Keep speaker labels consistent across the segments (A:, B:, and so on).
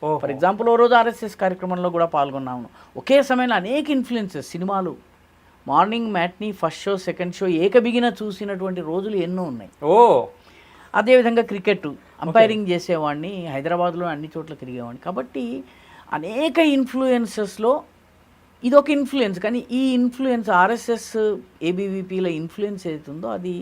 A: For example ఓ రోజు RSS కార్యక్రమంలో కూడా పాల్గొన్నాము. ఒకే సమయంలో అనేక ఇన్ఫ్లుయెన్సెస్ సినిమాలు morning matinee, first show, second show ఏకబిగిన చూసినటువంటి రోజులు ఎన్నో ఉన్నాయి. అదేవిధంగా క్రికెట్ అంపైరింగ్ చేసేవాడిని, హైదరాబాద్లో అన్ని చోట్ల తిరిగేవాడిని. కాబట్టి అనేక ఇన్ఫ్లుయెన్సెస్లో ఇదొక ఇన్ఫ్లుయెన్స్. కానీ ఈ ఇన్ఫ్లుయెన్స్ ఆర్ఎస్ఎస్ ఏబీవీపీల ఇన్ఫ్లుయెన్స్ ఏదైతుందో అది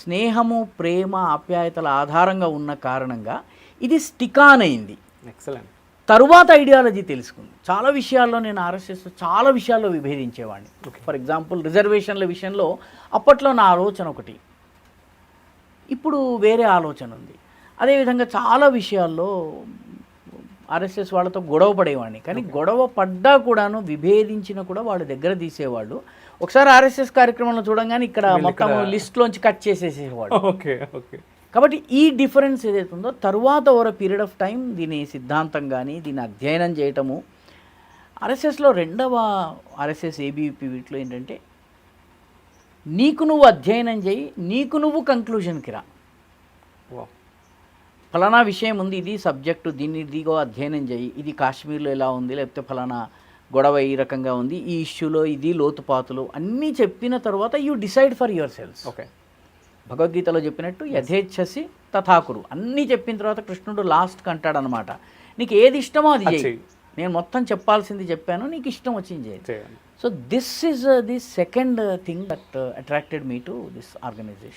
A: స్నేహము, ప్రేమ, ఆప్యాయతల ఆధారంగా ఉన్న కారణంగా ఇది స్టిక్ ఆన్ అయింది.
B: ఎక్సలెంట్.
A: తరువాత ఐడియాలజీ తెలుసుకుంది. చాలా విషయాల్లో నేను ఆర్ఎస్ఎస్ చాలా విషయాల్లో విభేదించేవాడిని. ఫర్ ఎగ్జాంపుల్ రిజర్వేషన్ల విషయంలో అప్పట్లో నా ఆలోచన ఒకటి, ఇప్పుడు వేరే ఆలోచన ఉంది. అదేవిధంగా చాలా విషయాల్లో ఆర్ఎస్ఎస్ వాళ్ళతో గొడవ పడేవాడిని. కానీ గొడవ పడ్డా కూడాను, విభేదించిన కూడా వాళ్ళు దగ్గర తీసేవాళ్ళు. ఒకసారి ఆర్ఎస్ఎస్ కార్యక్రమంలో చూడంగానే ఇక్కడ మొత్తం లిస్ట్లోంచి కట్ చేసేసేవాడు.
B: Okay okay.
A: కాబట్టి ఈ డిఫరెన్స్ ఏదైతే ఉందో తరువాత ఓవర్ పీరియడ్ ఆఫ్ టైం దీని సిద్ధాంతం కానీ దీన్ని అధ్యయనం చేయటము ఆర్ఎస్ఎస్లో రెండవ ఆర్ఎస్ఎస్ ఏబీవీపీ వీటిలో ఏంటంటే నీకు నువ్వు అధ్యయనం చేయి, నీకు నువ్వు కంక్లూజన్కి రా. ఫలానా విషయం ఉంది, ఇది సబ్జెక్టు, దీన్ని ఇదిగో అధ్యయనం చేయి, ఇది కాశ్మీర్లో ఎలా ఉంది, లేకపోతే ఫలానా గొడవ ఈ రకంగా ఉంది, ఈ ఇష్యూలో ఇది లోతుపాతులు అన్నీ చెప్పిన తర్వాత you decide for your cells.
B: Okay.
A: భగవద్గీతలో చెప్పినట్టు యథేచ్ఛసి తథాకురు అన్నీ చెప్పిన తర్వాత కృష్ణుడు లాస్ట్కి అంటాడనమాట, నీకు ఏది ఇష్టమో అది చేయి, నేను మొత్తం చెప్పాల్సింది చెప్పాను, నీకు ఇష్టం వచ్చింది చేయి. So this is the second thing that attracted me to this organisation.